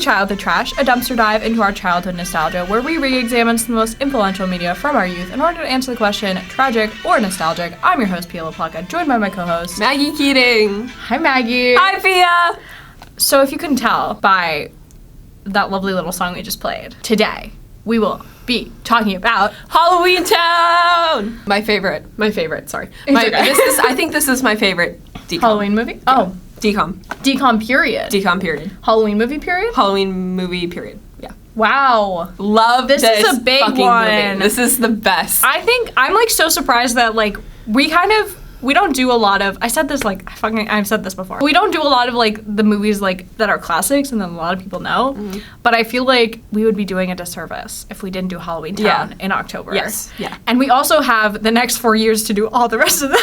Childhood Trash, a dumpster dive into our childhood nostalgia where we re-examine some of the most influential media from our youth in order to answer the question, tragic or nostalgic. I'm your host, Pia LaPlaca, joined by my co-host, Maggie Keating. Hi, Maggie. Hi, Pia. So if you couldn't tell by that lovely little song we just played, today we will be talking about Halloweentown. My favorite. Sorry. I think this is my favorite decom. Halloween movie. Yeah. Oh, decom. Decom period. Decom period. Halloween movie period. Halloween movie period. Yeah. Wow. Love this. This is a big one. Movie. This is the best. I think I'm like so surprised that like we don't do a lot of, I've said this before. We don't do a lot of like the movies like that are classics and then a lot of people know. Mm-hmm. But I feel like we would be doing a disservice if we didn't do Halloweentown in October. Yes. Yeah. And we also have the next 4 years to do all the rest of them.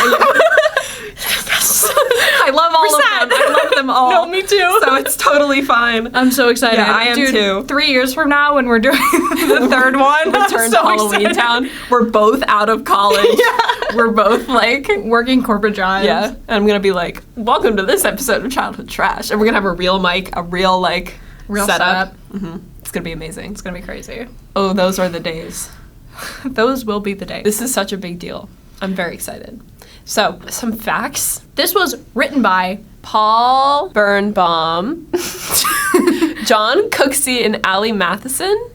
I love all of them. I love them all. No, me too. So it's totally fine. I'm so excited. Yeah, I am too. 3 years from now when we're doing the third one. Return to Halloweentown. We're both out of college. Yeah. We're both like working corporate jobs. Yeah. And I'm going to be like, welcome to this episode of Childhood Trash. And we're going to have a real mic, a real setup. Mm-hmm. It's going to be amazing. It's going to be crazy. Oh, those are the days. Those will be the days. This is such a big deal. I'm very excited. So, some facts. This was written by Paul Birnbaum, John Cooksey, and Ali Matheson,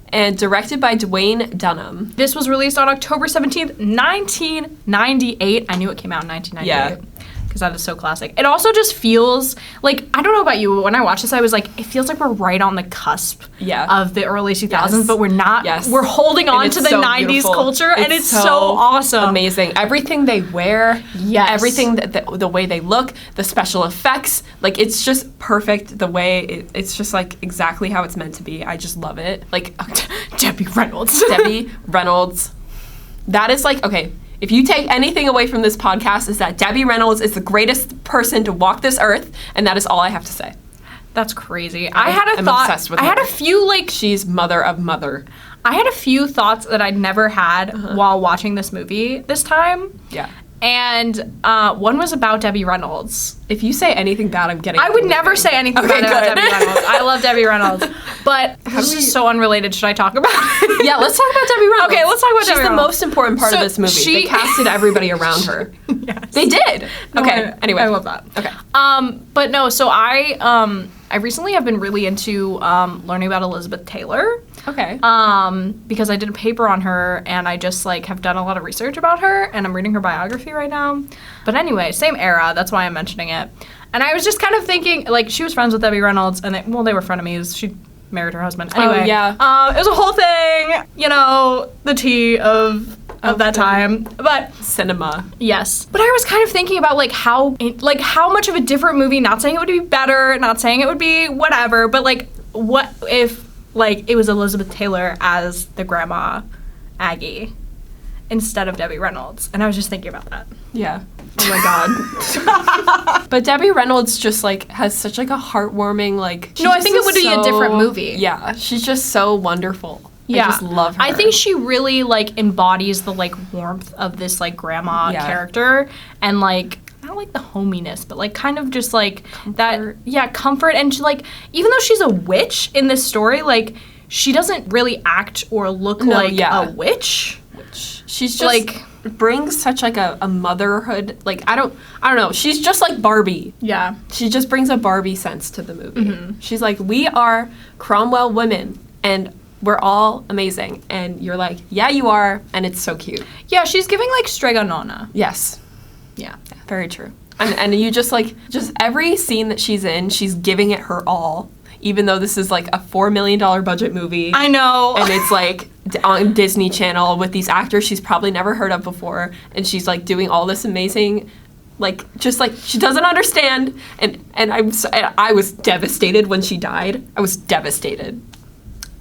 and directed by Dwayne Dunham. This was released on October 17th, 1998. I knew it came out in 1998. Yeah. Because that is so classic. It also just feels like, I don't know about you, but when I watched this, I was like, it feels like we're right on the cusp of the early 2000s, but we're not. Yes. We're holding on to the 90s beautiful. Culture, and it's so awesome. Amazing. Everything they wear, everything, the way they look, the special effects, like, it's just perfect the way, it's just, like, exactly how it's meant to be. I just love it. Like, Debbie Reynolds. Debbie Reynolds. That is, like, okay. If you take anything away from this podcast, is that Debbie Reynolds is the greatest person to walk this earth, and that is all I have to say. That's crazy. I had a thought. Obsessed with her. I had a few like she's mother of mother. I had a few thoughts that I'd never had while watching this movie this time. Yeah. And one was about Debbie Reynolds. If you say anything bad, I'm getting. I would never say anything bad about Debbie Reynolds. I love Debbie Reynolds, but this is so unrelated. Should I talk about it? Yeah, let's talk about Debbie Reynolds. Okay, let's talk about Debbie Reynolds. She's the most important part of this movie. They casted everybody around her. Yes. They did. Okay. Anyway, I love that. Okay. But no. So I recently have been really into learning about Elizabeth Taylor. Okay. Because I did a paper on her, and I just like have done a lot of research about her, and I'm reading her biography right now. But anyway, same era. That's why I'm mentioning it. And I was just kind of thinking, like, she was friends with Debbie Reynolds, and they were frenemies. She married her husband. Anyway, oh, yeah. It was a whole thing, you know, the tea of that time. But cinema. Yes. But I was kind of thinking about like how much of a different movie, not saying it would be better, not saying it would be whatever, but like what if like it was Elizabeth Taylor as the grandma Aggie instead of Debbie Reynolds. And I was just thinking about that. Yeah. Oh my god. But Debbie Reynolds just like has such like a heartwarming like I think it would be a different movie. Yeah. She's just so wonderful. Yeah. I just love her. I think she really like embodies the like warmth of this like grandma character, and like not like the hominess, but like kind of just like comfort. Comfort. And she, like, even though she's a witch in this story, like she doesn't really act or look like a witch. She's just like brings such like a motherhood, like I don't know. She's just like Barbie. Yeah. She just brings a Barbie sense to the movie. Mm-hmm. She's like, we are Cromwell women, and we're all amazing. And you're like, yeah, you are. And it's so cute. Yeah, she's giving like Strega Nonna. Yes. Yeah. Very true. And you just like, just every scene that she's in, she's giving it her all. Even though this is like a $4 million budget movie. I know. And it's like on Disney Channel with these actors she's probably never heard of before. And she's like doing all this amazing, like, just like, she doesn't understand. And I was devastated when she died. I was devastated.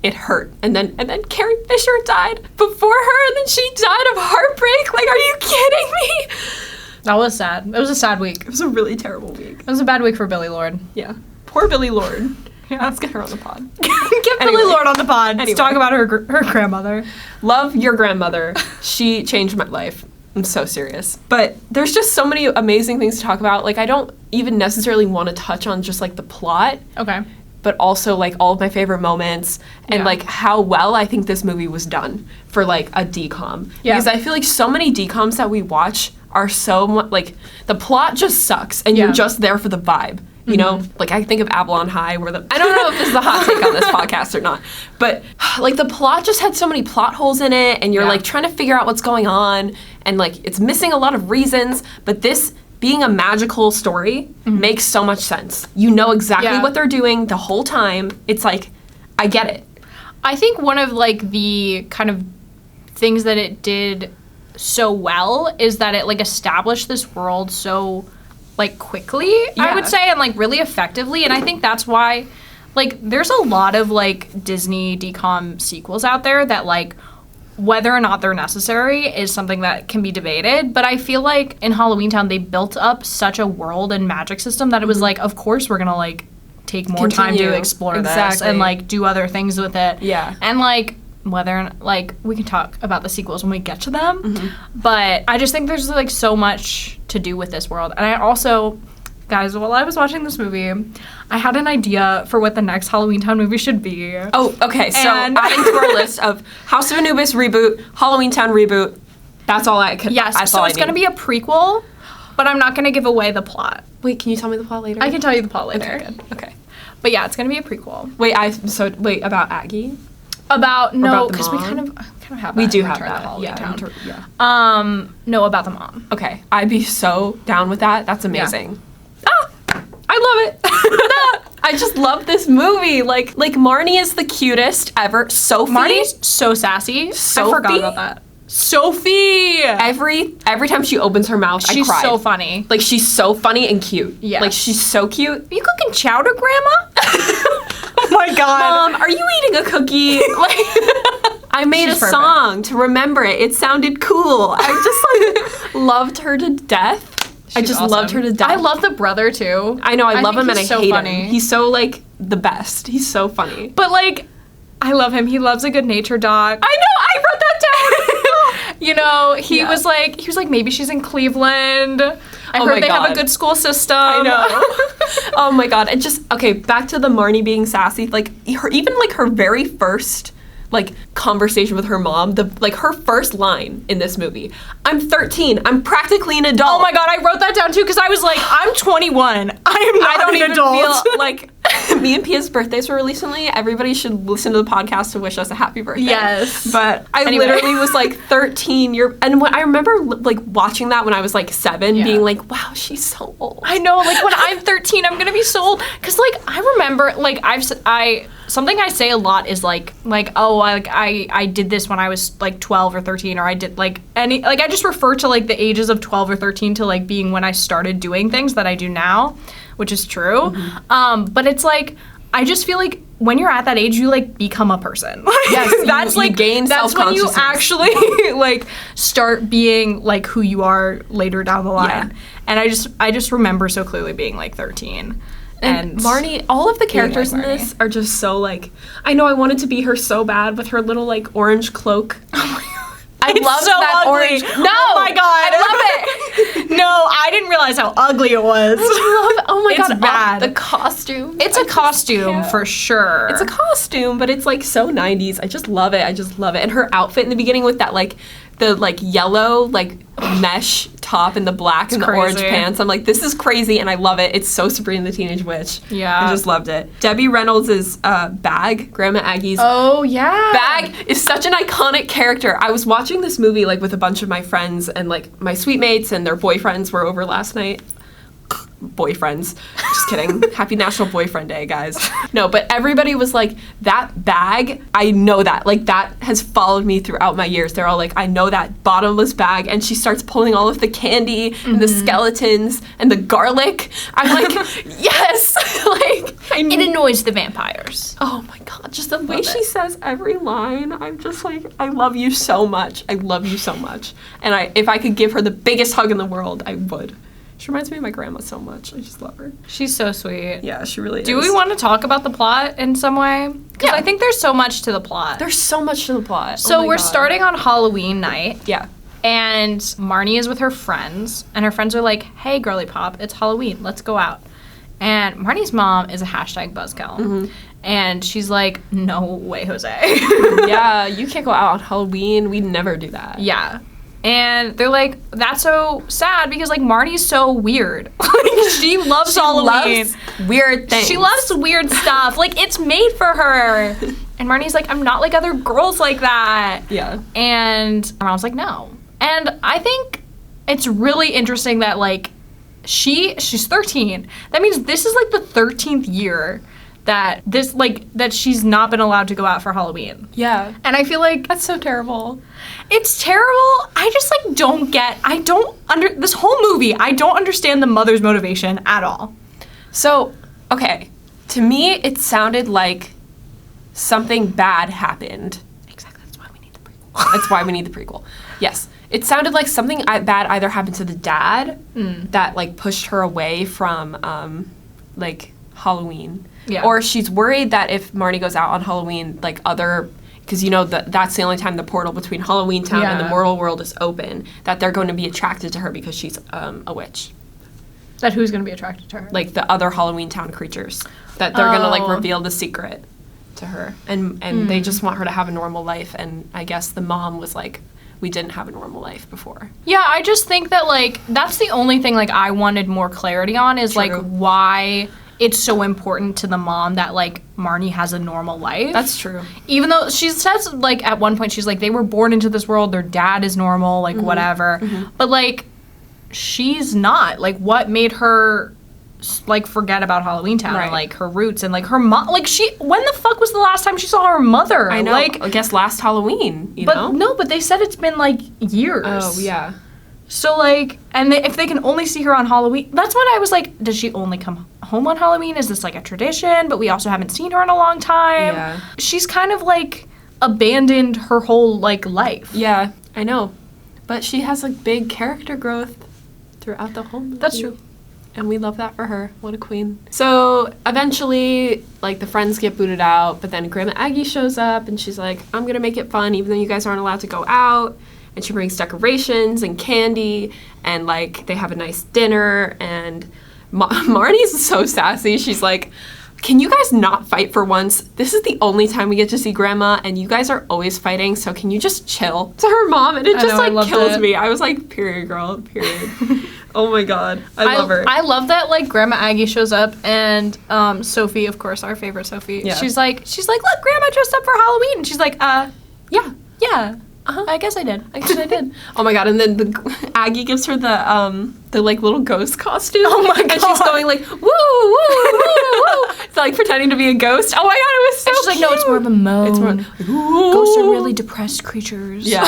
It hurt. And then Carrie Fisher died before her, and then she died of heartbreak. Like, are you kidding me? That was sad. It was a sad week. It was a really terrible week. It was a bad week for Billie Lourd. Yeah. Poor Billie Lourd. Yeah, let's get her on the pod. Get Billie Lourd on the pod. Let's talk about her grandmother. Love your grandmother. She changed my life. I'm so serious. But there's just so many amazing things to talk about. Like, I don't even necessarily want to touch on just, like, the plot. Okay. but also like all of my favorite moments and like how well I think this movie was done for like a DCOM. Yeah. Because I feel like so many DCOMs that we watch are so like the plot just sucks and you're just there for the vibe. You know, like I think of Avalon High where I don't know if this is a hot take on this podcast or not, but like the plot just had so many plot holes in it and you're like trying to figure out what's going on and like it's missing a lot of reasons, but this being a magical story makes so much sense. You know exactly what they're doing the whole time. It's like, I get it. I think one of like the kind of things that it did so well is that it like established this world so like quickly, I would say, and like really effectively. And I think that's why like there's a lot of like Disney DCOM sequels out there that like whether or not they're necessary is something that can be debated. But I feel like in Halloweentown they built up such a world and magic system that it was like, of course we're gonna like take more time to explore this and like do other things with it. Yeah. And like whether like we can talk about the sequels when we get to them, but I just think there's like so much to do with this world. And I also, guys, while I was watching this movie, I had an idea for what the next Halloweentown movie should be. Oh, okay. So adding to our list of House of Anubis reboot, Halloweentown reboot, that's all I could. Yes, so it's going to be a prequel, but I'm not going to give away the plot. Wait, can you tell me the plot later? I can tell you the plot later. Okay, good. Okay. But yeah, it's going to be a prequel. Wait, about Aggie? No, because we kind of have that. We do have Return that. Yeah. No, about the mom. Okay, I'd be so down with that. That's amazing. Yeah. I love it. I just love this movie. Like Marnie is the cutest ever. Sophie. Marnie's so sassy. Sophie? I forgot about that. Sophie. Every time she opens her mouth, she's I cry. So funny. Like she's so funny and cute. Yeah. Like she's so cute. Are you cooking chowder, Grandma? Oh my God. Mom, are you eating a cookie? Like, I made a song to remember it. It sounded cool. I just like loved her to death. I just loved her to death. I love the brother too. I know, I love him and I hate him. He's so like the best. He's so funny. But like, I love him. He loves a good nature dog. I know, I wrote that down. You know, he was like, maybe she's in Cleveland. I heard they have a good school system. I know. Oh my God. And just, okay, back to the Marnie being sassy. Like, her very first, like, conversation with her mom, her first line in this movie. I'm 13. I'm practically an adult. Oh my God, I wrote that down too because I was like, I'm 21. I don't even feel like me and Pia's birthdays were recently. Everybody should listen to the podcast to wish us a happy birthday. Yes. But I literally was like 13. And when I remember like watching that when I was like 7, being like, wow, she's so old. I know, like when I'm 13, I'm gonna be so old. Cause like I remember, like something I say a lot is like oh, I did this when I was like 12 or 13, or I did like I just refer to like the ages of 12 or 13 to like being when I started doing things that I do now, which is true. But it's like, I just feel like when you're at that age, you like become a person. Yes, that's you gain self-consciousness. That's when you actually like start being like who you are later down the line. Yeah. And I just remember so clearly being like 13. And Marnie, all of the characters in this are just so like, I know I wanted to be her so bad with her little like orange cloak. I love so that ugly. Orange. No, oh my God, I love it. No, I didn't realize how ugly it was. Oh my God, it's bad. The costume. It's a costume for sure. It's a costume, but it's like so 90s. I just love it. And her outfit in the beginning with that like the like yellow like mesh top and the black and the orange pants. I'm like, this is crazy, and I love it. It's so Sabrina the Teenage Witch. Yeah, I just loved it. Debbie Reynolds' bag, Grandma Aggie's bag, is such an iconic character. I was watching this movie like with a bunch of my friends, and like my suite mates and their boyfriends were over last night. Boyfriends. Just kidding. Happy National Boyfriend Day, guys. No, but everybody was like, that bag, I know that. Like, that has followed me throughout my years. They're all like, I know that bottomless bag. And she starts pulling all of the candy and the skeletons and the garlic. I'm like, yes! Like, it annoys the vampires. Oh my God. Just the way she says every line, I'm just like, I love you so much. I love you so much. And if I could give her the biggest hug in the world, I would. She reminds me of my grandma so much. I just love her. She's so sweet. Yeah, she really is. Do we want to talk about the plot in some way? Because I think there's so much to the plot. There's so much to the plot. So we're starting on Halloween night. Yeah. And Marnie is with her friends. And her friends are like, hey, girly pop, it's Halloween. Let's go out. And Marnie's mom is a hashtag buzzkill. Mm-hmm. And she's like, no way, Jose. Yeah, you can't go out on Halloween. We'd never do that. Yeah. And they're like, that's so sad because, like, Marnie's so weird. Like, she loves Halloween. Loves weird things. She loves weird stuff. Like, it's made for her. And Marnie's like, I'm not like other girls like that. Yeah. And her mom's like, no. And I think it's really interesting that, like, she's 13. That means this is, like, the 13th year that that she's not been allowed to go out for Halloween. Yeah. And I feel like That's so terrible. it's terrible. I just, like, this whole movie, I don't understand the mother's motivation at all. So, okay. To me, it sounded like something bad happened. Exactly. That's why we need the prequel. That's why we need the prequel. Yes. It sounded like something bad either happened to the dad that, like, pushed her away from, like, Halloween. Yeah. Or she's worried that if Marnie goes out on Halloween, like, because, you know, that's the only time the portal between Halloweentown and the mortal world is open, that they're going to be attracted to her because she's a witch. That who's going to be attracted to her? Like, the other Halloweentown creatures. That they're going to, like, reveal the secret to her. And they just want her to have a normal life. And I guess the mom was like, we didn't have a normal life before. Yeah, I just think that, like, that's the only thing, like, I wanted more clarity on is, True. like, why it's so important to the mom that, like, Marnie has a normal life. That's true. Even though she says, like, at one point, she's like, they were born into this world, their dad is normal, like, whatever. But, like, she's not. Like, what made her, like, forget about Halloweentown and, like, her roots and, like, her mom? Like, when the fuck was the last time she saw her mother? I know. Like, I guess last Halloween, you know? No, but they said it's been, like, years. Oh, yeah. So, like, and if they can only see her on Halloween, that's what I was like, does she only come home on Halloween? Is this, like, a tradition? But we also haven't seen her in a long time. Yeah. She's kind of, like, abandoned her whole, like, life. Yeah, I know. But she has, like, big character growth throughout the whole movie. That's true. And we love that for her. What a queen. So, eventually, like, the friends get booted out, but then Grandma Aggie shows up, and she's like, I'm gonna make it fun, even though you guys aren't allowed to go out. And she brings decorations and candy, and, like, they have a nice dinner, and Marnie's so sassy. She's like, can you guys not fight for once? This is the only time we get to see Grandma, and you guys are always fighting, so can you just chill? To her mom, and it just, like, kills me. I was like, period, girl, period. Oh my god, I love her. I love that, like, Grandma Aggie shows up, and Sophie, of course, our favorite Sophie, she's like, look, Grandma dressed up for Halloween, and she's like, yeah. Uh-huh. I guess I did. Oh my god, and then the Aggie gives her the like little ghost costume. Oh my god. And she's going like, woo, woo, woo, woo. It's like pretending to be a ghost. Oh my god, it was so And she's like, no, it's more of a moan. It's more, Ghosts are really depressed creatures. Yeah.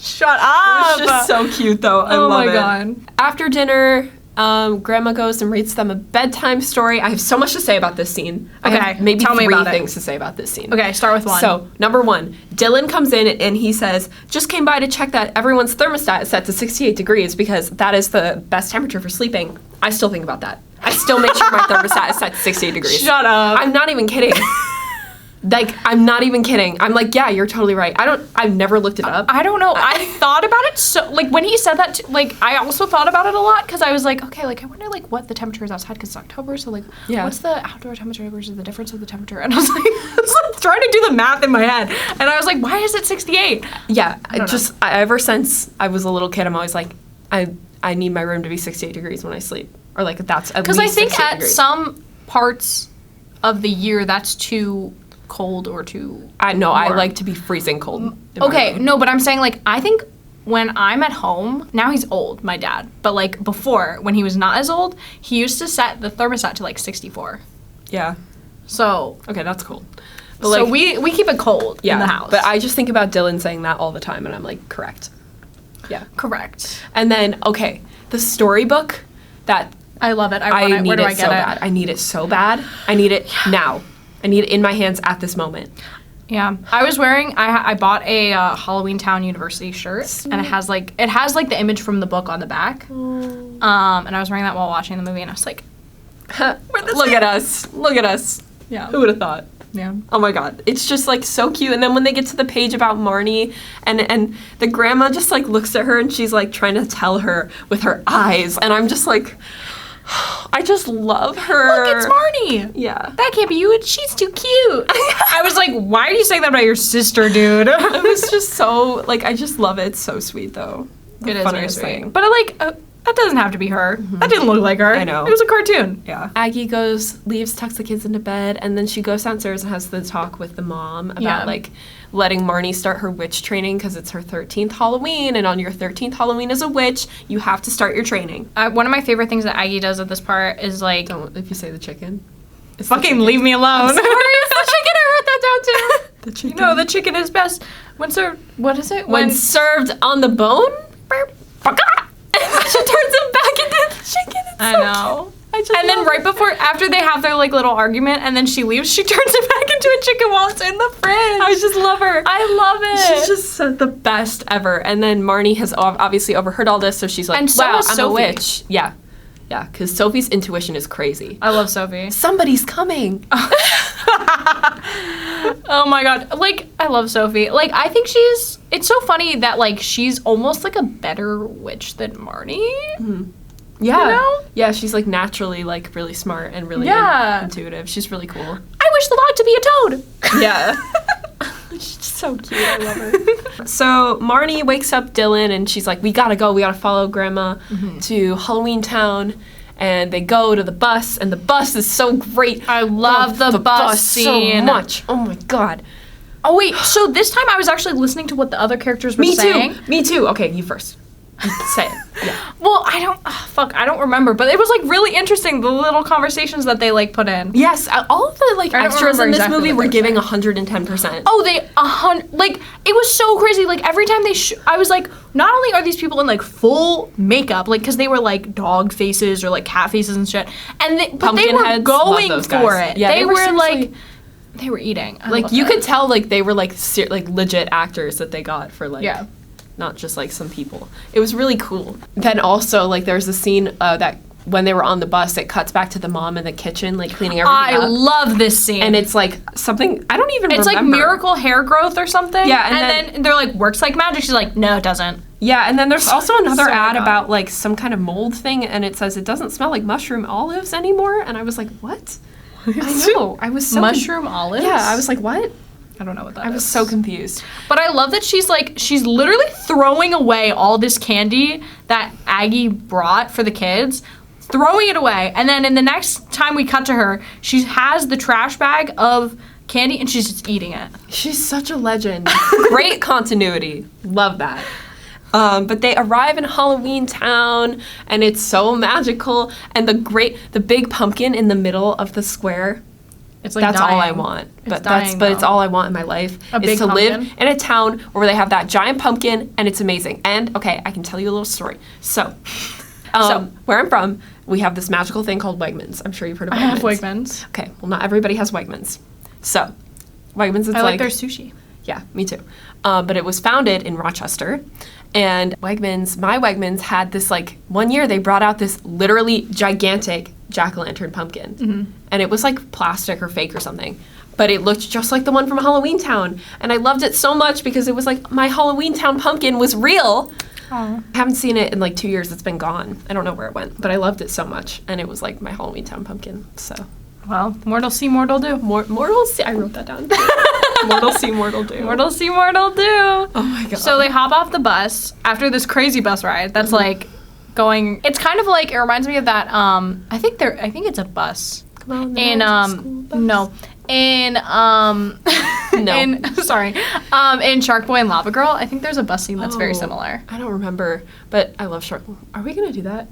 Shut up. It was just so cute though. I love it. Oh my god. After dinner, Grandma goes and reads them a bedtime story. I have so much to say about this scene. Okay, I have maybe tell me three about it. things to say about this scene. Okay, start with one. So, number one, Dylan comes in and he says, just came by to check that everyone's thermostat is set to 68 degrees because that is the best temperature for sleeping. I still think about that. I still make sure my thermostat is set to 68 degrees. Shut up. I'm not even kidding. Like, I'm not even kidding. I'm like, yeah, you're totally right. I've never looked it up. I don't know. I thought about it so, like, when he said that, like, I also thought about it a lot because I was like, okay, like, I wonder, like, what the temperature is outside because it's October, so, like, what's the outdoor temperature versus the difference of the temperature? And I was like, trying to do the math in my head. And I was like, why is it 68? Yeah, ever since I was a little kid, I'm always like, I need my room to be 68 degrees when I sleep. Or, like, that's at least 68 because I think at degrees. some parts of the year, that's too cold or too I warm. like to be freezing cold. in my Okay, room. no, but I'm saying, like, I think when I'm at home, now he's old, my dad, but, like, before, when he was not as old, he used to set the thermostat to, like, 64. Yeah. So, Okay, that's cool. But, so like, we keep it cold in the house. But I just think about Dylan saying that all the time, and I'm like, correct. Yeah. Correct. And then, okay, the storybook that I love it. I need Where do it I get so it? bad. I need it so bad. I need it now. I need it in my hands at this moment. Yeah, I was wearing. I bought a Halloweentown University shirt, and it has like the image from the book on the back. And I was wearing that while watching the movie, and I was like, Look at us. Look at us. yeah, Who would have thought? yeah. Oh my god. It's just like so cute. And then when they get to the page about Marnie and the grandma just like looks at her and she's like trying to tell her with her eyes. And I'm just like, I just love her. Look, it's Marnie. Yeah. That can't be you. She's too cute. I was like, why are you saying that about your sister, dude? It was just so, like, I just love it. It's so sweet, though. It is very sweet. But, that doesn't have to be her. Mm-hmm. That didn't look like her. I know. It was a cartoon. Yeah. Aggie tucks the kids into bed, and then she goes downstairs and has the talk with the mom about, like, letting Marnie start her witch training because it's her 13th Halloween, and on your 13th Halloween as a witch, you have to start your training. One of my favorite things that Aggie does at this part is, like... Don't, if you say the chicken. Fucking leave me alone. I'm sorry, it's the chicken. I wrote that down, too. The chicken. You know, the chicken is best when served... What is it? When served on the bone? She turns him back into the chicken. It's I so know. Cute. And then right before, after they have their like little argument, and then she leaves, she turns it back into a chicken while it's in the fridge. I just love her. I love it. She's just the best ever. And then Marnie has obviously overheard all this, so she's like, and so wow, I'm Sophie. a witch. Yeah. Yeah, because Sophie's intuition is crazy. I love Sophie. Somebody's coming. Oh my god. Like, I love Sophie. Like, I think it's so funny that, like, she's almost, like, a better witch than Marnie. Mm-hmm. Yeah. You know? Yeah, she's, like, naturally, like, really smart and really intuitive. She's really cool. I wish the log to be a toad. Yeah. She's so cute. I love her. So Marnie wakes up Dylan, and she's like, we gotta go. We gotta follow Grandma to Halloweentown. And they go to the bus, and the bus is so great. I love the bus scene so much. Oh my god. Oh wait, so this time I was actually listening to what the other characters were saying. Me too. Okay, you first. Say it. Yeah. Well, I don't remember, but it was like really interesting, the little conversations that they like put in. Yes, all of the like extras in this exactly movie what were they were giving 110%. Oh, like it was so crazy. Like every time I was like, not only are these people in like full makeup, like because they were like dog faces or like cat faces and shit, and but they were heads, going for it. Yeah, they were like. They were eating. Like you could tell, like they were like legit actors that they got for like, not just like some people. It was really cool. Then also like there's a scene that when they were on the bus, it cuts back to the mom in the kitchen, like cleaning everything up. I love this scene. And it's like something I don't even. It's remember. like miracle hair growth or something. Yeah, and then they're like works like magic. She's like, no, it doesn't. Yeah, and then there's also another ad about like some kind of mold thing, and it says it doesn't smell like mushroom olives anymore. And I was like, what? I know. I was so mushroom olives. Yeah, I was like, what? I don't know what that is. I was so confused. But I love that she's literally throwing away all this candy that Aggie brought for the kids, throwing it away. And then in the next time we cut to her, she has the trash bag of candy and she's just eating it. She's such a legend. Great continuity. Love that. But they arrive in Halloweentown, and it's so magical. And the big pumpkin in the middle of the square. It's like that's dying. all I want. It's all I want in my life is to live in a town where they have that giant pumpkin, and it's amazing. And okay, I can tell you a little story. So, where I'm from, we have this magical thing called Wegmans. I'm sure you've heard of Wegmans. I have Wegmans. Okay, well not everybody has Wegmans. So, Wegmans is I like their sushi. Yeah, me too. But it was founded in Rochester. And my Wegmans had this, like, one year they brought out this literally gigantic jack-o'-lantern pumpkin. Mm-hmm. And it was, like, plastic or fake or something. But it looked just like the one from Halloweentown. And I loved it so much because it was, like, my Halloweentown pumpkin was real. Aww. I haven't seen it in, like, 2 years. It's been gone. I don't know where it went. But I loved it so much. And it was, like, my Halloweentown pumpkin, so. Well, mortal see, mortal do. Mortal see. I wrote that down. Mortal see, mortal do. Mortal see, mortal do. Oh my god. So they hop off the bus after this crazy bus ride that's like going. It's kind of like, it reminds me of that. I think it's a bus. Come on, in no. In in Shark Boy and Lava Girl, I think there's a bus scene that's very similar. I don't remember, but I love Shark. Are we gonna do that?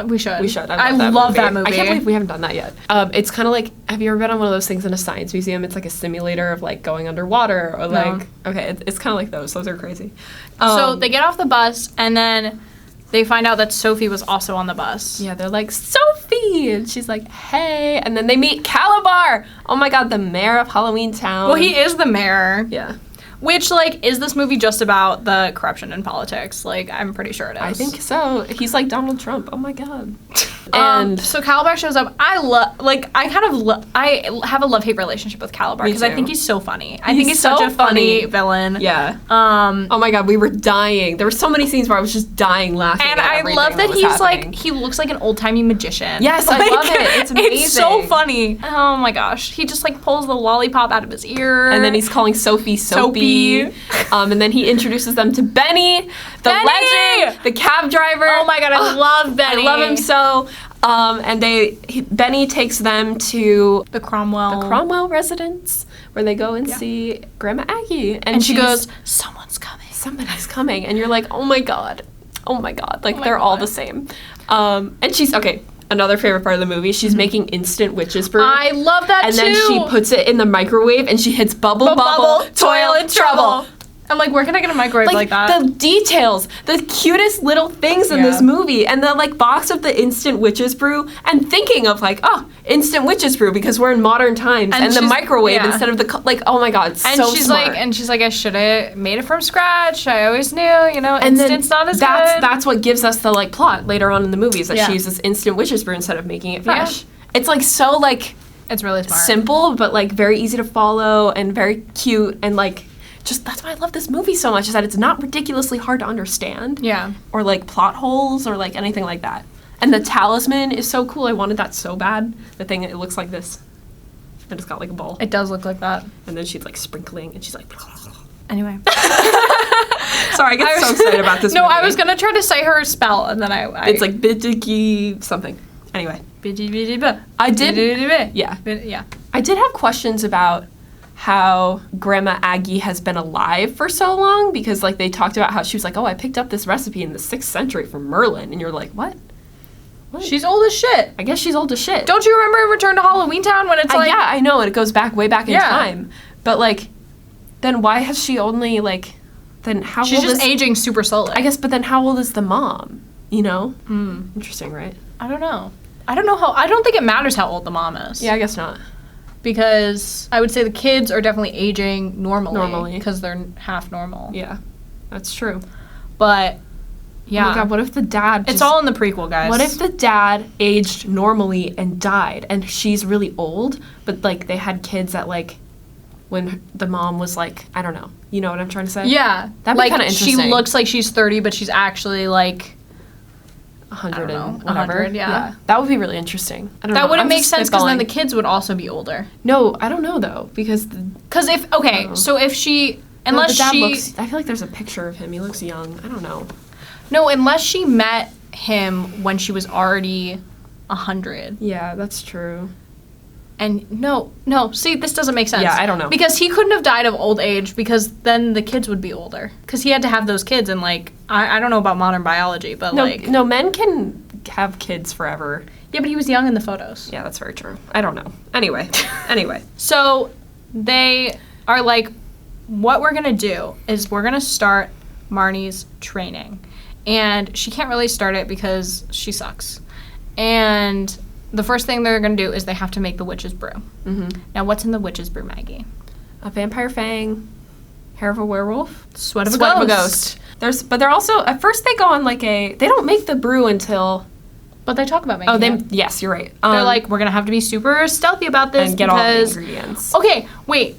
We should. I love that movie. I can't believe we haven't done that yet. It's kind of like, have you ever been on one of those things in a science museum? It's like a simulator of like going underwater or like, okay, it's kind of like those. Those are crazy. So they get off the bus and then they find out that Sophie was also on the bus. Yeah, they're like, Sophie! And she's like, hey. And then they meet Calabar. Oh my god, the mayor of Halloweentown. Well, he is the mayor. Yeah. Which, like, is this movie just about the corruption in politics? Like, I'm pretty sure it is. I think so. He's like Donald Trump. Oh my god. And so Calabar shows up. I have a love-hate relationship with Calabar because I think he's so funny. I think he's such a funny villain. Yeah. Oh my god, we were dying. There were so many scenes where I was just dying laughing. And I love that he's happening. He looks like an old-timey magician. Yes, I love it. It's amazing. It's so funny. Oh my gosh. He just pulls the lollipop out of his ear. And then he's calling Sophie Soapy. And then he introduces them to Benny, the legend, the cab driver. Oh my god, I love Benny. I love him so. And Benny takes them to the Cromwell residence where they go and see Grandma Aggie. And she goes, someone's coming. Somebody's coming. And you're like, oh my god. Like, they're all the same. And she's, okay, another favorite part of the movie, she's making instant witch's brew. I love that and too. And then she puts it in the microwave and she hits bubble, toil, and trouble. I'm like, where can I get a microwave like that? The details, the cutest little things in this movie, and the box of the instant witch's brew, and thinking of instant witch's brew because we're in modern times, and the microwave instead of the oh my god, and so she's smart. She's like, I should have made it from scratch. I always knew, instant's not as good. That's what gives us the plot later on in the movie is that she uses instant witch's brew instead of making it fresh. Yeah. It's so it's really smart, simple, but very easy to follow and very cute and just that's why I love this movie so much is that it's not ridiculously hard to understand. Yeah. Or plot holes or anything like that. And the talisman is so cool. I wanted that so bad. The thing, it looks like this. And it's got a ball. It does look like that. And then she's sprinkling and she's Anyway. Sorry, I get so excited about this movie. No, I was going to try to say her spell and then I it's bidiki something. Anyway. I did. Yeah. Yeah. I did have questions about how Grandma Aggie has been alive for so long because they talked about how she was I picked up this recipe in the 6th century from Merlin, and you're like, what? She's old as shit. I guess she's old as shit. Don't you remember in Return to Halloweentown when it's yeah, I know, and it goes way back in time. But then why has she only then how she's old just aging super slowly. I guess, but then how old is the mom? Interesting, right? I don't know I don't think it matters how old the mom is. Yeah, I guess not. Because I would say the kids are definitely aging normally because they're half normal. Yeah, that's true. But, yeah. Oh my god, what if the dad It's all in the prequel, guys. What if the dad aged normally and died, and she's really old, but, they had kids at, when the mom was, I don't know. You know what I'm trying to say? Yeah. That'd be kind of interesting. She looks like she's 30, but she's actually, 100 and whatever. 100, yeah. That would be really interesting. I don't know. That wouldn't make sense because then the kids would also be older. No, I don't know though because if she unless the dad she looks, I feel like there's a picture of him. He looks young. I don't know. No, unless she met him when she was already 100. Yeah, that's true. And no, see, this doesn't make sense. Yeah, I don't know. Because he couldn't have died of old age because then the kids would be older. Because he had to have those kids and, I don't know about modern biology, but, No, men can have kids forever. Yeah, but he was young in the photos. Yeah, that's very true. I don't know. Anyway. So they are what we're going to do is we're going to start Marnie's training. And she can't really start it because she sucks. And the first thing they're going to do is they have to make the witch's brew. Mm-hmm. Now, what's in the witch's brew, Maggie? A vampire fang, hair of a werewolf, sweat of a ghost. But they're also, at first they go on they don't make the brew until... But they talk about making it. Yes, you're right. They're we're going to have to be super stealthy about this and get all the ingredients. Okay, wait.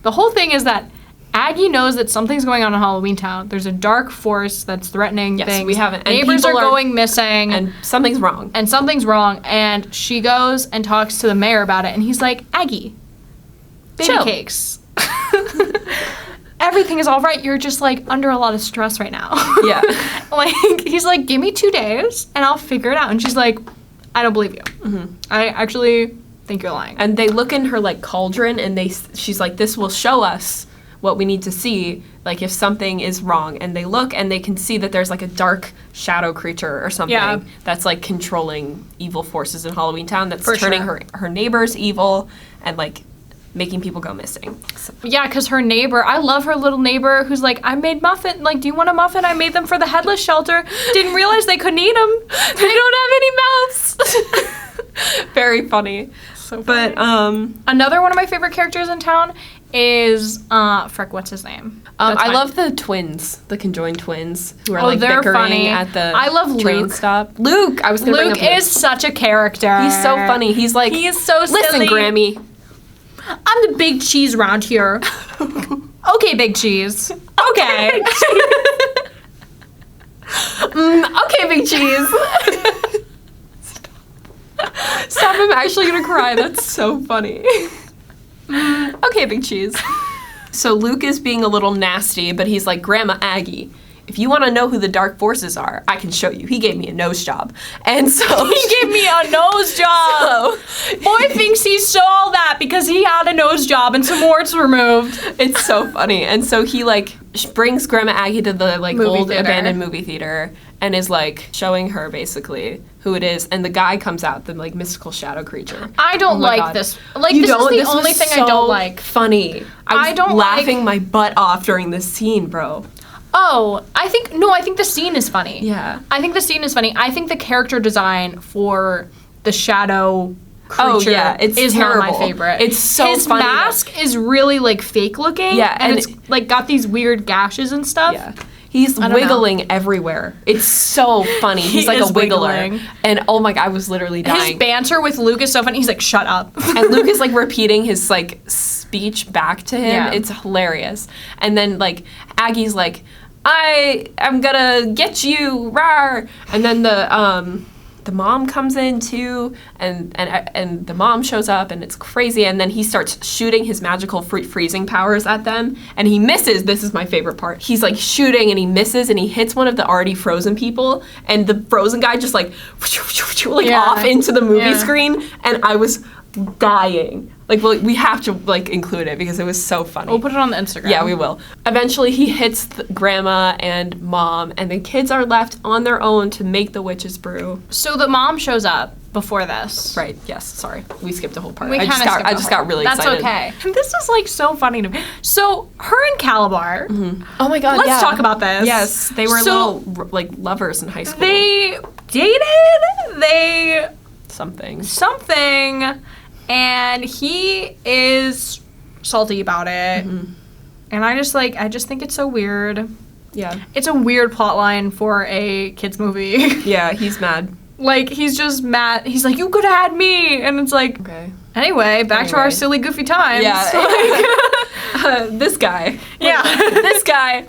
The whole thing is that Aggie knows that something's going on in Halloweentown. There's a dark force that's threatening things. We haven't. Neighbors are going missing. And something's wrong. And she goes and talks to the mayor about it. And he's like, Aggie, baby cakes. Everything is all right. You're just under a lot of stress right now. Yeah. He's like, give me 2 days and I'll figure it out. And she's like, I don't believe you. Mm-hmm. I actually think you're lying. And they look in her cauldron and she's like, this will show us what we need to see, if something is wrong. And they look and they can see that there's a dark shadow creature or something that's controlling evil forces in Halloweentown that's turning her neighbors evil and making people go missing. So. Yeah, because her neighbor, I love her little neighbor who's I made muffin. Do you want a muffin? I made them for the headless shelter. Didn't realize they couldn't eat them. They don't have any mouths. Very funny. So funny. But another one of my favorite characters in town is frick, what's his name? I love the twins, the conjoined twins who are they're bickering funny. at the I love train Luke. stop. Luke, I was gonna bring up Luke is such a character. He's so funny. He's like, he is so silly. listen, Grammy. I'm the big cheese around here. Okay, big cheese. Okay. Okay, big cheese. Stop, I'm actually gonna cry. That's so funny. Okay, big cheese. So Luke is being a little nasty, but he's like, Grandma Aggie, if you want to know who the dark forces are, I can show you. He gave me a nose job. And so he gave me a nose job. Boy thinks he saw that because he had a nose job and some warts removed. It's so funny. And so he like brings Grandma Aggie to the like Movie old theater. abandoned movie theater and is like showing her basically who it is. And the guy comes out, the like mystical shadow creature. I don't Oh my like God. this. Like, You this don't? is This the only was thing I so don't like. Funny. I was don't laughing my butt off during this scene, bro. Oh, I think the scene is funny. Yeah. I think the scene is funny. I think the character design for the shadow creature it's is terrible. not my favorite. It's so His funny. mask is really like fake looking. Yeah, and and it's like got these weird gashes and stuff. Yeah. He's don't wiggling everywhere. It's so funny. He's He like a is wiggler. wiggling. And oh my God, I was literally dying. His banter with Luke is so funny. He's like, shut up. And Luke is like repeating his like speech back to him. Yeah. It's hilarious. And then like Aggie's like, I am gonna get you, rawr. And then the mom comes in too, and the mom shows up, and it's crazy. And then he starts shooting his magical freezing powers at them, and he misses. This is my favorite part. He's like shooting, and he misses, and he hits one of the already frozen people, and the frozen guy just like Yeah. off into the movie Yeah. screen, and I was dying. Like, well, we have to like include it because it was so funny. We'll put it on the Instagram. Yeah, we will. Eventually, he hits grandma and mom, and the kids are left on their own to make the witch's brew. So the mom shows up before this. Right. Yes. Sorry, we skipped a whole part. We I just got really That's excited. okay. And this is like so funny to me. So her and Calabar, Oh my God. let's yeah. talk about this. Yes, they were So- little like lovers in high school. they dated. They something. and he is salty about it. And I just think it's so weird. Yeah. It's a weird plot line for a kids movie. Yeah. He's mad. Like, he's just mad. He's like, you could have had me. And it's like, Okay. anyway, back to our Anyway. silly, goofy times. Yeah. This guy. Yeah. This guy.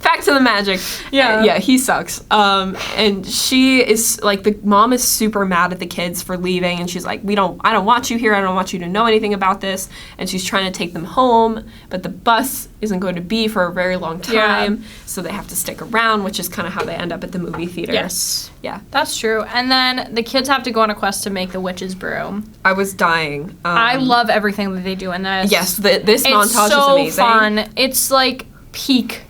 Back to the magic. Yeah. Yeah, he sucks. And she is like, the mom is super mad at the kids for leaving, and she's like, I don't want you here. I don't want you to know anything about this. And she's trying to take them home, but the bus isn't going to be for a very long time, so they have to stick around, which is kind of how they end up at the movie theater. Yes. Yeah. That's true. And then the kids have to go on a quest to make the witch's brew. I was dying. I love everything that they do in this. Yes, this It's montage so is amazing. fun. It's like peak.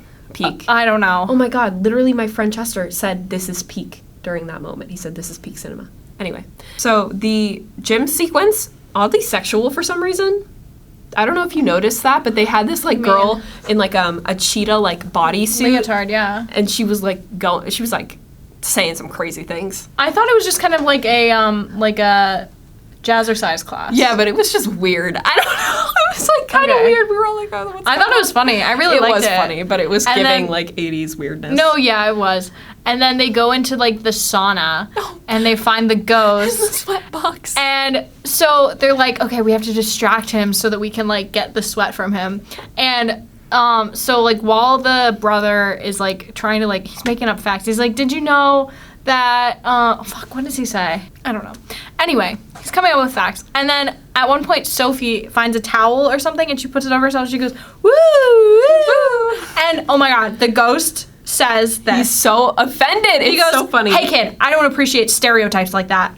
I don't know. Oh my God, literally my friend Chester said this is peak during that moment. He said this is peak cinema. Anyway, so the gym sequence, oddly sexual for some reason. I don't know if you noticed that, but they had this like girl in like a cheetah like bodysuit. Leotard, yeah. And she was like saying some crazy things. I thought it was just kind of like a jazzercise class. Yeah, but it was just weird. I don't know. It was like kind of Okay. weird. We were all like, oh, what's I thought it was funny. I really liked it. It was funny, but it was And giving then- like 80s weirdness. No, yeah, it was. And then they go into like the sauna and they find the ghost. the sweat box. And so they're like, okay, we have to distract him so that we can like get the sweat from him. And so like while the brother is like trying to like, he's making up facts. He's like, did you know that, what does he say? I don't know. Anyway, he's coming up with facts. And then at one point, Sophie finds a towel or something and she puts it over herself and she goes, woo, woo. And oh my God, the ghost says this. He's so offended. He It's goes, so funny. hey kid, I don't appreciate stereotypes like that.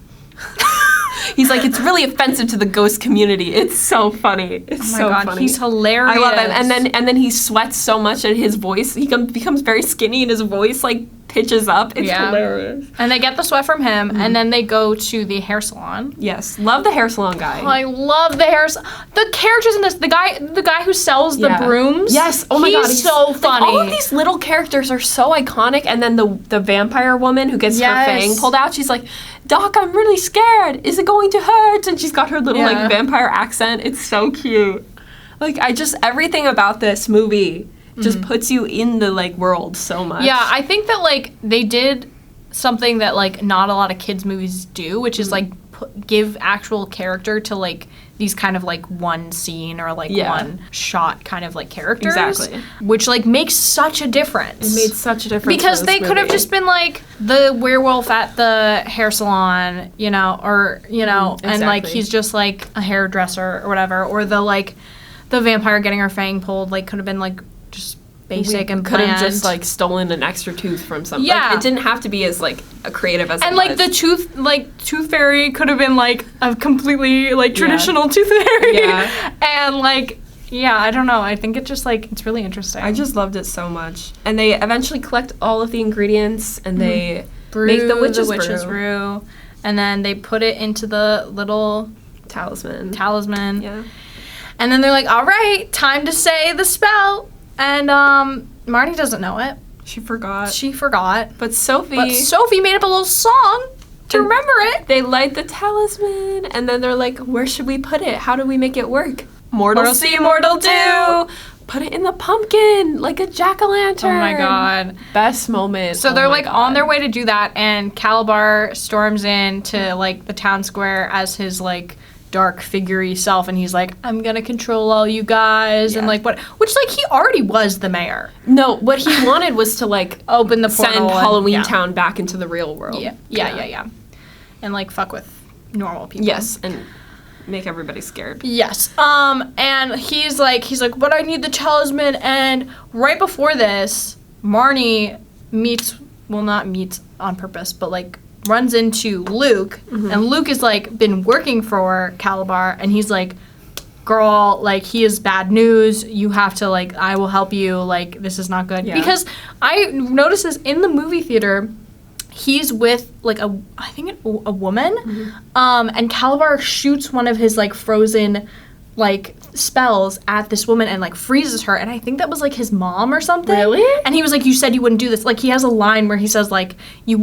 He's like, it's really offensive to the ghost community. It's so funny. It's Oh my so God, funny. he's hilarious. I love him. And then he sweats so much that his voice, he becomes very skinny and his voice like pitches up. It's hilarious. And they get the sweat from him, and then they go to the hair salon. Yes, love the hair salon guy. I love the hair. The characters in this. The guy who sells the brooms. Yes. Oh my God, he's so like, funny. all of these little characters are so iconic. And then the vampire woman who gets her fang pulled out, she's like, Doc, I'm really scared. Is it going to hurt? And she's got her little like vampire accent. It's so cute. Like, everything about this movie just puts you in the, like, world so much. Yeah, I think that, like, they did something that, like, not a lot of kids' movies do, which is, like, give actual character to, like, these kind of, like, one scene or, like, one shot kind of, like, characters. Exactly. Which, like, makes such a difference. It made such a difference because they could have just been, like, the werewolf at the hair salon, you know, or, you know, and, like, he's just, like, a hairdresser or whatever. Or the, like, the vampire getting her fang pulled, like, could have been, like, just basic and could bland. have just, like, stolen an extra tooth from something. Yeah. Like, it didn't have to be as, like, creative as and, it like, was. the tooth fairy could have been, like, a completely, like, traditional tooth fairy. Yeah. And, like, yeah, I don't know. I think it just, like, it's really interesting. I just loved it so much. And they eventually collect all of the ingredients, and they brew make the witch's brew. And then they put it into the little talisman. Yeah. And then they're like, all right, time to say the spell. And Marty doesn't know it. She forgot. But Sophie made up a little song to remember it. They light the talisman, and then they're like, where should we put it? How do we make it work? Mortal see, mortal do. Put it in the pumpkin, like a jack-o'-lantern. Oh my god. Best moment. So they're like on their way to do that, and Calabar storms into like the town square as his like dark figure-y self, and he's like, I'm gonna control all you guys, and like which like he already was the mayor. No, what he wanted was to like open the portal, send Halloweentown back into the real world. Yeah. And like fuck with normal people. Yes, and make everybody scared. Yes. And he's like, but I need the talisman. And right before this, Marnie not meets on purpose, but like runs into Luke, and Luke is like been working for Calabar, and he's like, girl, like he is bad news. You have to like, I will help you. Like this is not good. Because I noticed this in the movie theater. He's with like a woman, and Calabar shoots one of his like frozen like spells at this woman and like freezes her, and I think that was like his mom or something. Really? And he was like, you said you wouldn't do this. Like he has a line where he says like you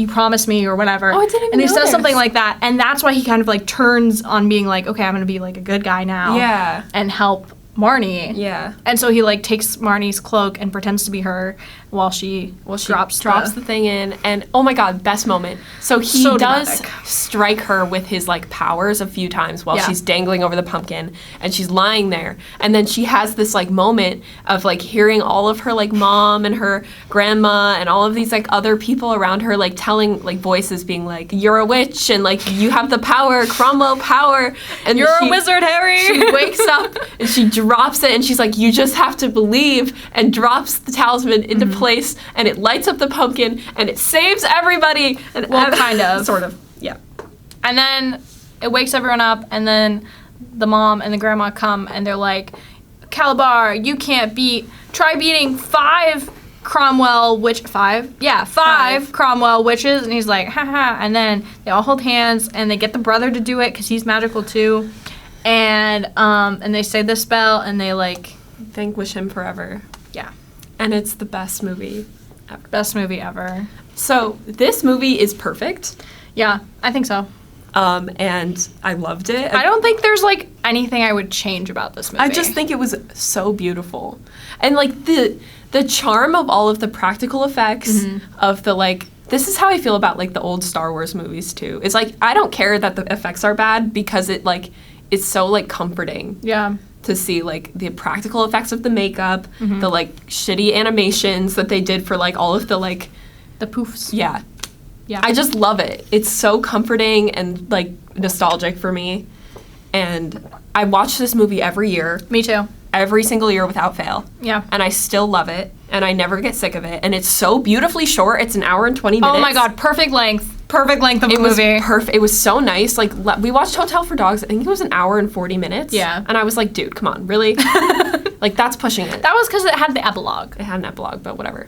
promised me or whatever. Oh, I didn't even And he notice. says something like that, and that's why he kind of like turns on being like, okay, I'm gonna be like a good guy now. Yeah. And help Marnie. Yeah. And so he like takes Marnie's cloak and pretends to be her while she drops the thing in, and oh my god, best moment. So he does strike her with his like powers a few times while she's dangling over the pumpkin, and she's lying there, and then she has this like moment of like hearing all of her like mom and her grandma and all of these like other people around her like telling like voices being like, you're a witch and like you have the power, Cromwell power, and you're a wizard, Harry. She wakes up and she drops it, and she's like, you just have to believe, and drops the talisman into place, and it lights up the pumpkin, and it saves everybody. And kind of. Sort of. Yeah. And then it wakes everyone up, and then the mom and the grandma come, and they're like, Calabar, you can't try beating five Cromwell witches. And he's like, haha. And then they all hold hands, and they get the brother to do it, because he's magical too. And they say the spell, and they like vanquish him forever. Yeah. And it's the best movie ever. Best movie ever. So this movie is perfect. Yeah, I think so. And I loved it. I don't think there's like anything I would change about this movie. I just think it was so beautiful. And like the charm of all of the practical effects of the like, this is how I feel about like the old Star Wars movies too. It's like, I don't care that the effects are bad, because it like, it's so like comforting. Yeah. To see like the practical effects of the makeup, the like shitty animations that they did for like all of the like the poofs. Yeah. Yeah. I just love it. It's so comforting and like nostalgic for me. And I watch this movie every year. Me too. Every single year without fail. Yeah. And I still love it, and I never get sick of it. And it's so beautifully short. It's an hour and 20 minutes. Oh my god, perfect length of a movie. It was so nice. Like, we watched Hotel for Dogs. I think it was an hour and 40 minutes. Yeah. And I was like, dude, come on, really? Like, that's pushing it. That was because it had the epilogue. It had an epilogue, but whatever.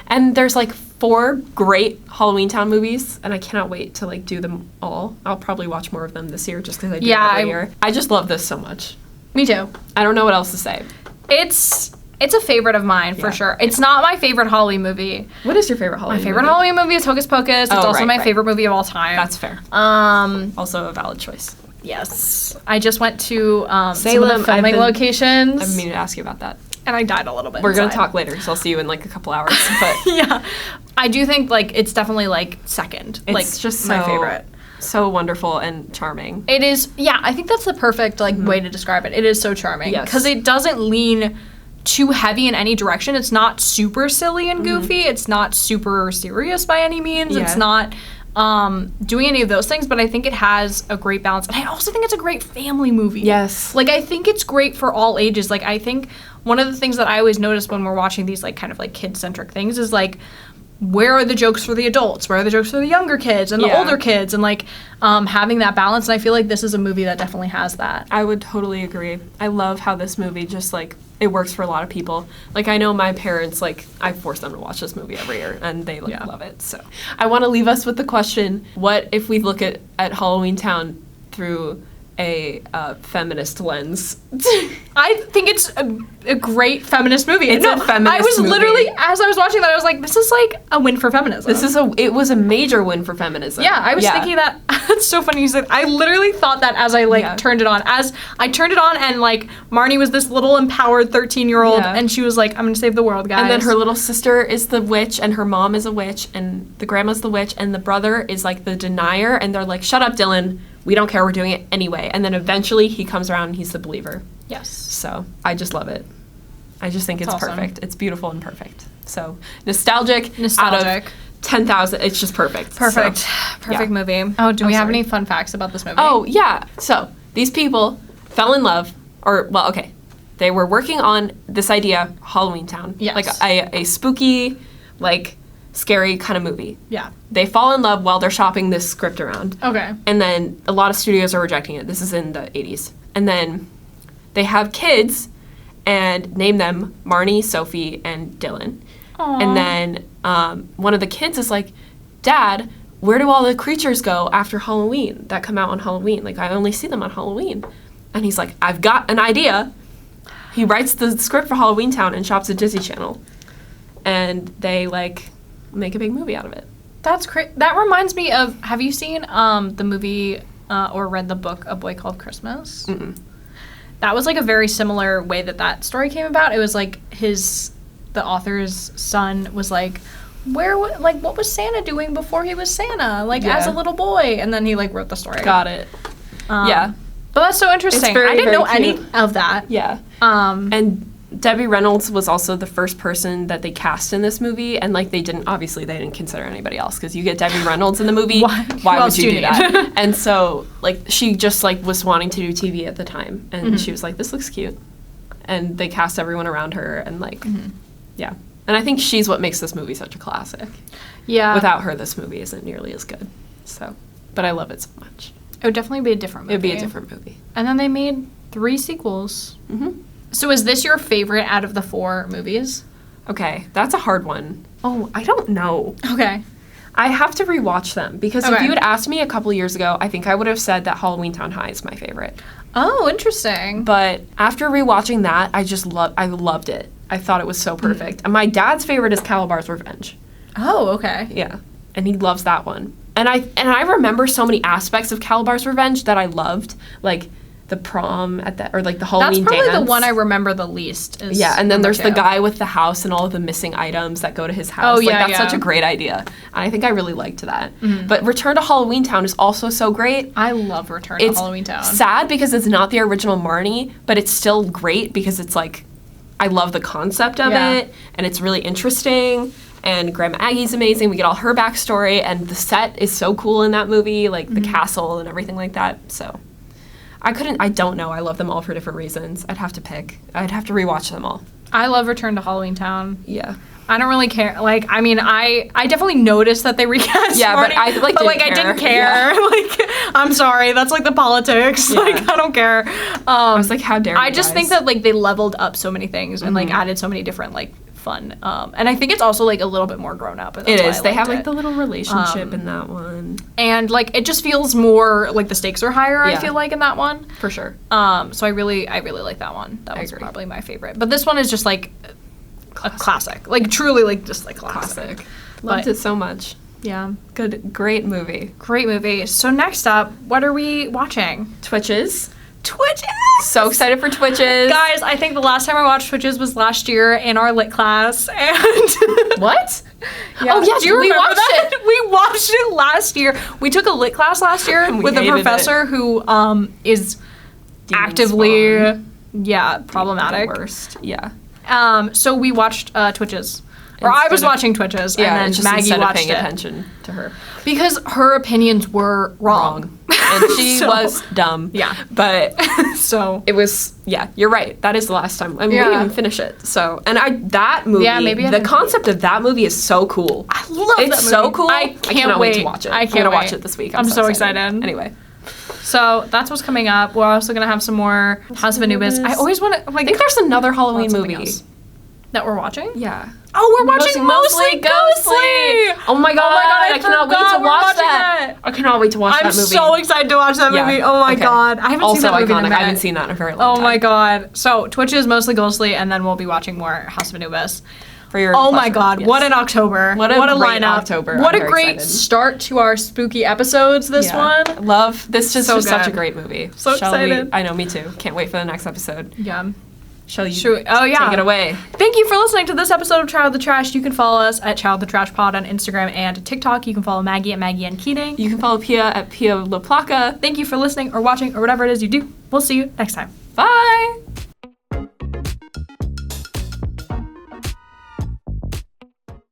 And there's like 4 great Halloweentown movies, and I cannot wait to like do them all. I'll probably watch more of them this year just because I do it every year. I just love this so much. Me too. I don't know what else to say. It's a favorite of mine for sure. It's not my favorite Halloween movie. What is your favorite Halloween movie? My favorite Halloween movie is Hocus Pocus. It's also my favorite movie of all time. That's fair. Also a valid choice. Yes. I just went to some of Salem, the filming locations. I've been meaning to ask you about that. And I died a little bit. We're going to talk later, so I'll see you in like a couple hours. But yeah. I do think like it's definitely like second. It's like just my so, favorite. So wonderful and charming. It is, yeah, I think that's the perfect like way to describe it. It is so charming. Yes. Because it doesn't lean too heavy in any direction. It's not super silly and goofy. It's not super serious by any means. Yeah. It's not doing any of those things, but I think it has a great balance. And I also think it's a great family movie. Yes. Like, I think it's great for all ages. Like, I think one of the things that I always notice when we're watching these, like, kind of, like, kid-centric things is, like, where are the jokes for the adults? Where are the jokes for the younger kids and the older kids? And, like, having that balance. And I feel like this is a movie that definitely has that. I would totally agree. I love how this movie just, like, it works for a lot of people. Like, I know my parents, like, I force them to watch this movie every year, and they, like, love it. So I want to leave us with the question, what if we look at Halloweentown through a feminist lens? I think it's a great feminist movie. It's a feminist I was movie. literally, as I was watching that, I was like, this is like a win for feminism. It was a major win for feminism. Yeah, I was thinking that. It's so funny you said. I literally thought that as I like turned it on. As I turned it on, and like Marnie was this little empowered 13-year-old, and she was like, "I'm gonna save the world, guys." And then her little sister is the witch, and her mom is a witch, and the grandma's the witch, and the brother is like the denier, and they're like, "Shut up, Dylan. We don't care. We're doing it anyway." And then eventually he comes around and he's the believer. Yes. So I just love it. I just think it's awesome. perfect. It's beautiful and perfect. So nostalgic. Out of 10,000. It's just perfect. Perfect. So, Perfect movie. Oh, do we have any fun facts about this movie? Oh, yeah. So these people fell in love, they were working on this idea, Halloweentown. Yes. Like a spooky, like, scary kind of movie. Yeah. They fall in love while they're shopping this script around. Okay. And then a lot of studios are rejecting it. This is in the 80s. And then they have kids and name them Marnie, Sophie, and Dylan. Aww. And then one of the kids is like, "Dad, where do all the creatures go after Halloween that come out on Halloween? Like, I only see them on Halloween." And he's like, "I've got an idea." He writes the script for Halloweentown and shops at Disney Channel. And they, like, make a big movie out of it. That's great. That reminds me of, have you seen the movie or read the book A Boy Called Christmas? Mm-mm. That was like a very similar way that story came about. It was like the author's son was like, what was Santa doing before he was Santa? Like, as a little boy. And then he, like, wrote the story. Got it. Yeah. But that's so interesting. It's very, I didn't very know cute. any of that. Yeah. And Debbie Reynolds was also the first person that they cast in this movie, and like they didn't consider anybody else, because you get Debbie Reynolds in the movie. Why would you do that? And so like she just like was wanting to do TV at the time, and she was like, "This looks cute," and they cast everyone around her, and like yeah. And I think she's what makes this movie such a classic. Yeah. Without her, this movie isn't nearly as good. So, but I love it so much. It would definitely be a different movie. It would be a different movie. And then they made 3 sequels. Mm-hmm. So is this your favorite out of the 4 movies? Okay, that's a hard one. Oh, I don't know. Okay. I have to rewatch them, because if you had asked me a couple years ago, I think I would have said that Halloweentown High is my favorite. Oh, interesting. But after rewatching that, I loved it. I thought it was so perfect. And my dad's favorite is Calabar's Revenge. Oh, okay. Yeah. And he loves that one. And I remember so many aspects of Calabar's Revenge that I loved, like the prom or like the Halloween dance. That's probably the one I remember the least. Yeah, and then there's the guy with the house and all of the missing items that go to his house. Oh, yeah, that's such a great idea. And I think I really liked that. But Return to Halloweentown is also so great. I love Return to Halloweentown. It's sad because it's not the original Marnie, but it's still great because it's like, I love the concept of it, and it's really interesting. And Grandma Aggie's amazing. We get all her backstory, and the set is so cool in that movie, like the castle and everything like that. So I don't know. I love them all for different reasons. I'd have to pick. I'd have to rewatch them all. I love Return to Halloweentown. Yeah. I don't really care. Like, I mean, I definitely noticed that they recast Yeah, Marty, but I like didn't care. I didn't care. Yeah. Like, I'm sorry. That's like the politics. Yeah. Like, I don't care. I was like, how dare you I just think that like they leveled up so many things and like added so many different like fun. And I think it's also like a little bit more grown up. And that's it why is. I They have liked like the little relationship in that one. And like it just feels more like the stakes are higher. I feel like in that one. For sure. So I really like that one. That was probably my favorite. But this one is just like a classic. Like truly like just like classic. Loved it so much. Yeah. Great movie. Great movie. So next up, what are we watching? Twitches. Twitches! So excited for Twitches. Guys, I think the last time I watched Twitches was last year in our lit class, and... What? Yeah. Oh, yeah, do you remember watched that? it. We watched it last year. We took a lit class last year And we with a hated professor who is Demon actively, spawn. problematic. The worst. Yeah. So we watched Twitches. Or I was watching Twitches, and then just Maggie instead watched of paying it. attention to her. Because her opinions were wrong. And she So- was dumb. Yeah. But So... it was, you're right. That is the last time. I mean, we Yeah. didn't even finish it. So, and that movie, maybe I the didn't. concept of that movie is so cool. I love that It's so movie. cool. I can't cannot wait to wait. watch it. I I'm can't gonna wait. watch it this week. I'm so excited. Anyway. So that's what's coming up. We're also gonna have some more House of Anubis. I always want to I think there's another Halloween something movie. else that we're watching. Yeah. Oh, we're watching Mostly Ghostly. Oh my god! I cannot wait forgot to we're watch watching that. I cannot wait to watch I'm that movie. so excited to watch that Yeah. movie. Oh my Okay. god, I haven't Also seen that movie in a iconic. minute. I haven't seen that in a very long Oh time. my god. So Twitch is Mostly Ghostly, and then we'll be watching more House of Anubis. For your Oh my pleasure. god, Yes. what an October. What a great lineup. October. What I'm a very great excited. start to our spooky episodes, this Yeah. one. Love this. Just So was such a good. great movie. So Shall excited. We? I know, me too. Can't wait for the next episode. Yeah. Shall you? Oh yeah. Take it away. Thank you for listening to this episode of Child the Trash. You can follow us at Child the Trash Pod on Instagram and TikTok. You can follow Maggie at Maggie and Keating. You can follow Pia at Pia La Placa. Thank you for listening or watching or whatever it is you do. We'll see you next time. Bye.